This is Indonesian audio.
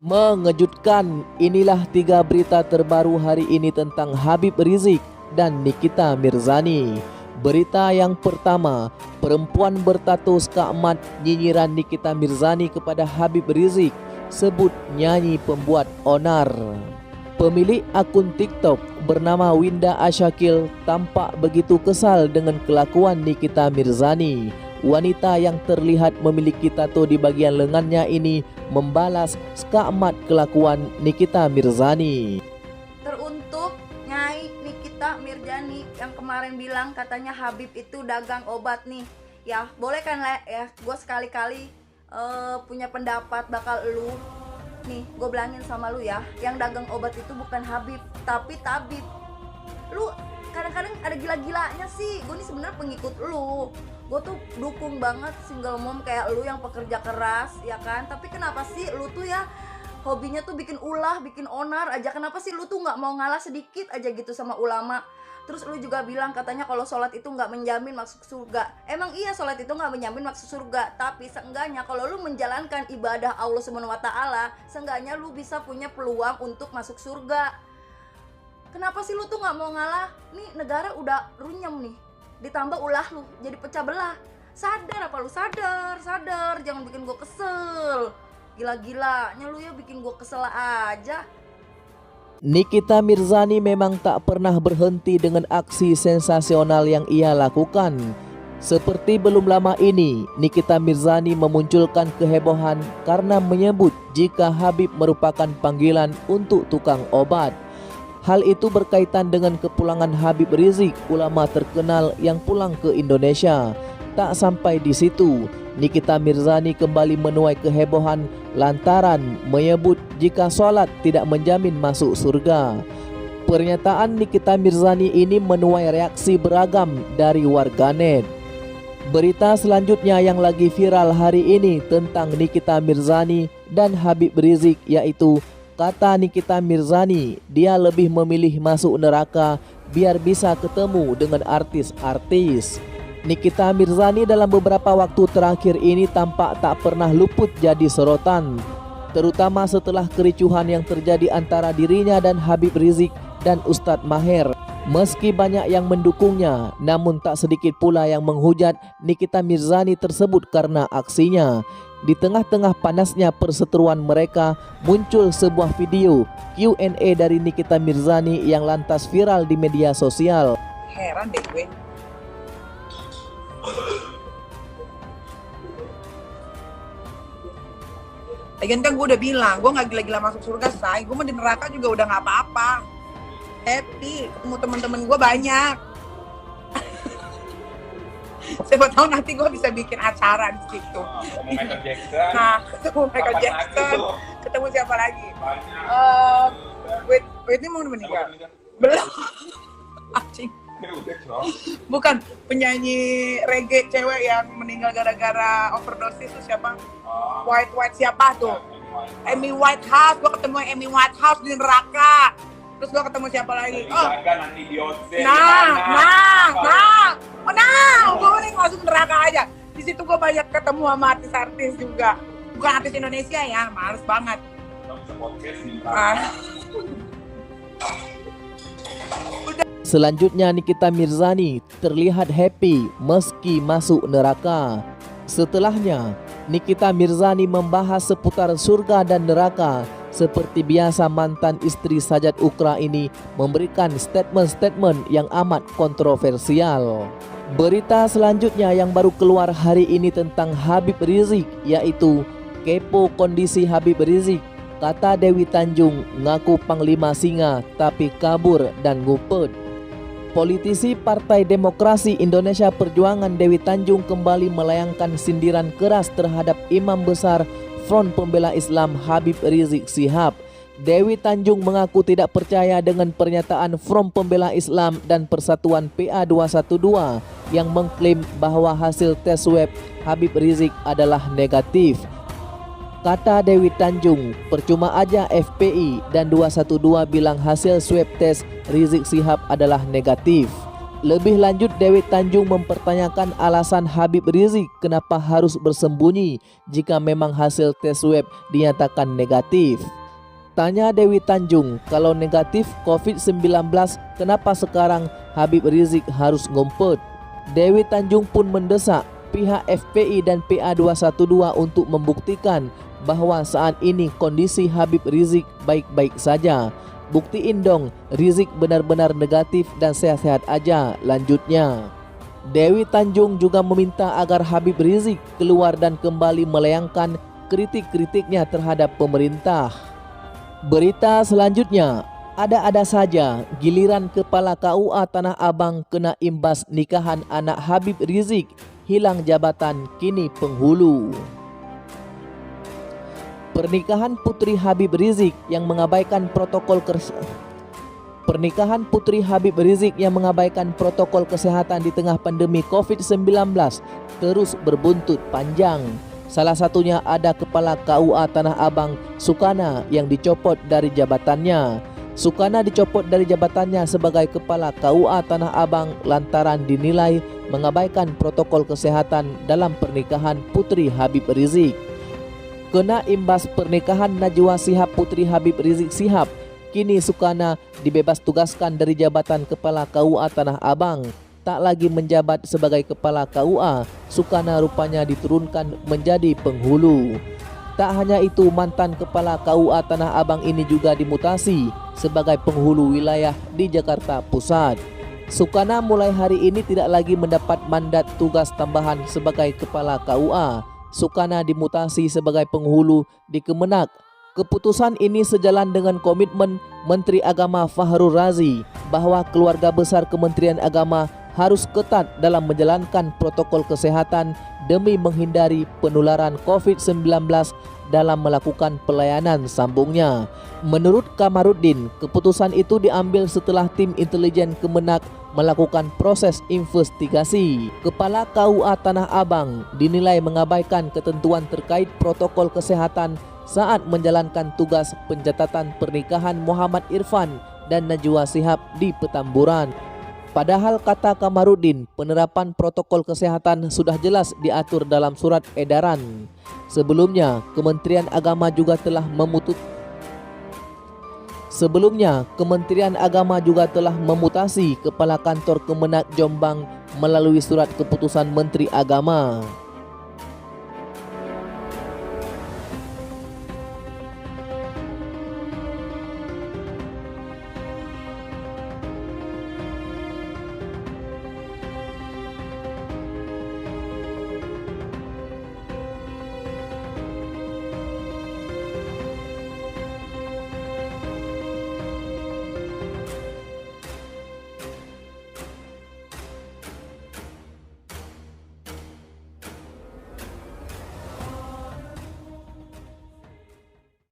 Mengejutkan, inilah 3 berita terbaru hari ini tentang Habib Rizik dan Nikita Mirzani. Berita yang pertama, perempuan bertato skakmat nyinyiran Nikita Mirzani kepada Habib Rizik, sebut nyanyi pembuat onar. Pemilik akun TikTok bernama Winda Asyakil tampak begitu kesal dengan kelakuan Nikita Mirzani. Wanita yang terlihat memiliki tato di bagian lengannya ini membalas skakmat kelakuan Nikita Mirzani. Teruntuk Nyai Nikita Mirzani yang kemarin bilang katanya Habib itu dagang obat nih. Ya boleh kan lah ya, gue sekali-kali punya pendapat bakal lu. Nih gue bilangin sama lu ya, yang dagang obat itu bukan Habib tapi tabib. Lu kadang-kadang ada gila-gilanya sih. Gue nih sebenarnya pengikut lu. Gue tuh dukung banget single mom kayak lu yang pekerja keras, ya kan? Tapi kenapa sih lu tuh ya hobinya tuh bikin ulah, bikin onar aja? Kenapa sih lu tuh nggak mau ngalah sedikit aja gitu sama ulama? Terus lu juga bilang katanya kalau sholat itu nggak menjamin masuk surga. Emang iya sholat itu nggak menjamin masuk surga, tapi seenggaknya kalau lu menjalankan ibadah Allah Subhanahu Wa Taala, seenggaknya lu bisa punya peluang untuk masuk surga. Kenapa sih lu tuh nggak mau ngalah? Nih negara udah runyem nih, ditambah ulah lu jadi pecah belah. Sadar apa lu? Sadar jangan bikin gue kesel. Gila-gilanya lu ya bikin gue kesel aja. Nikita Mirzani memang tak pernah berhenti dengan aksi sensasional yang ia lakukan. Seperti belum lama ini, Nikita Mirzani memunculkan kehebohan karena menyebut jika Habib merupakan panggilan untuk tukang obat. Hal itu berkaitan dengan kepulangan Habib Rizik, ulama terkenal yang pulang ke Indonesia. Tak sampai di situ, Nikita Mirzani kembali menuai kehebohan lantaran menyebut jika sholat tidak menjamin masuk surga. Pernyataan Nikita Mirzani ini menuai reaksi beragam dari warganet. Berita selanjutnya yang lagi viral hari ini tentang Nikita Mirzani dan Habib Rizik, yaitu kata Nikita Mirzani, dia lebih memilih masuk neraka biar bisa ketemu dengan artis-artis. Nikita Mirzani dalam beberapa waktu terakhir ini tampak tak pernah luput jadi sorotan, terutama setelah kericuhan yang terjadi antara dirinya dan Habib Rizik dan Ustadz Maher. Meski banyak yang mendukungnya, namun tak sedikit pula yang menghujat Nikita Mirzani tersebut karena aksinya. Di tengah-tengah panasnya perseteruan mereka, muncul sebuah video Q&A dari Nikita Mirzani yang lantas viral di media sosial. Heran deh gue. Lagian kan gue udah bilang, gue gak gila-gila masuk surga, say. Gue mah di neraka juga udah gak apa-apa. Happy, ketemu temen-temen gue banyak. Siapa tahu nanti gue bisa bikin acara di situ. Ketemu Michael Jackson. Nah, ketemu Michael Jackson. Ketemu siapa lagi? Whitney mau meninggal? Belum. Anjing. Bukan, penyanyi reggae cewek yang meninggal gara-gara overdosis itu siapa? White siapa tuh? Amy Whitehouse. Gue ketemu Amy Whitehouse di neraka. Terus gue ketemu siapa lagi? Oh, gue mending masuk neraka aja. Di situ gue banyak ketemu sama artis-artis juga. Bukan artis Indonesia ya, males banget. Selanjutnya Nikita Mirzani terlihat happy meski masuk neraka. Setelahnya, Nikita Mirzani membahas seputar surga dan neraka. Seperti biasa, mantan istri Sajat Ukra ini memberikan statement-statement yang amat kontroversial. Berita selanjutnya yang baru keluar hari ini tentang Habib Rizik, yaitu kepo kondisi Habib Rizik. Kata Dewi Tanjung, ngaku Panglima Singa tapi kabur dan ngupet. Politisi Partai Demokrasi Indonesia Perjuangan Dewi Tanjung kembali melayangkan sindiran keras terhadap Imam Besar Front Pembela Islam Habib Rizik Syihab. Dewi Tanjung mengaku tidak percaya dengan pernyataan Front Pembela Islam dan Persatuan PA212 yang mengklaim bahwa hasil tes swab Habib Rizik adalah negatif. Kata Dewi Tanjung, percuma aja FPI dan 212 bilang hasil swab tes Rizik Syihab adalah negatif. Lebih lanjut, Dewi Tanjung mempertanyakan alasan Habib Rizik kenapa harus bersembunyi jika memang hasil tes swab dinyatakan negatif. Tanya Dewi Tanjung, kalau negatif COVID-19 kenapa sekarang Habib Rizik harus ngumpet? Dewi Tanjung pun mendesak pihak FPI dan PA212 untuk membuktikan bahwa saat ini kondisi Habib Rizik baik-baik saja. Buktiin dong Rizik benar-benar negatif dan sehat-sehat aja, lanjutnya. Dewi Tanjung juga meminta agar Habib Rizik keluar dan kembali melayangkan kritik-kritiknya terhadap pemerintah. Berita selanjutnya, ada-ada saja giliran Kepala KUA Tanah Abang kena imbas nikahan anak Habib Rizik, hilang jabatan kini penghulu. Pernikahan Putri Habib Rizik yang mengabaikan protokol kesehatan di tengah pandemi COVID-19 terus berbuntut panjang. Salah satunya ada Kepala KUA Tanah Abang Sukana yang dicopot dari jabatannya. Sukana dicopot dari jabatannya sebagai Kepala KUA Tanah Abang lantaran dinilai mengabaikan protokol kesehatan dalam pernikahan Putri Habib Rizik. Kena imbas pernikahan Najwa Shihab Putri Habib Rizik Shihab, kini Sukana dibebas tugaskan dari jabatan Kepala KUA Tanah Abang. Tak lagi menjabat sebagai Kepala KUA, Sukana rupanya diturunkan menjadi penghulu. Tak hanya itu, mantan Kepala KUA Tanah Abang ini juga dimutasi sebagai penghulu wilayah di Jakarta Pusat. Sukana mulai hari ini tidak lagi mendapat mandat tugas tambahan sebagai Kepala KUA. Sukana dimutasi sebagai penghulu di Kemenak. Keputusan ini sejalan dengan komitmen Menteri Agama Fahrul Razi bahwa keluarga besar Kementerian Agama harus ketat dalam menjalankan protokol kesehatan demi menghindari penularan COVID-19 dalam melakukan pelayanan, sambungnya. Menurut Kamarudin, keputusan itu diambil setelah tim intelijen Kemenak melakukan proses investigasi. Kepala KUA Tanah Abang dinilai mengabaikan ketentuan terkait protokol kesehatan saat menjalankan tugas pencatatan pernikahan Muhammad Irfan dan Najwa Shihab di Petamburan. Padahal kata Kamarudin, penerapan protokol kesehatan sudah jelas diatur dalam surat edaran. Sebelumnya, Kementerian Agama juga telah memutasi Kepala Kantor Kemenak Jombang melalui surat keputusan Menteri Agama.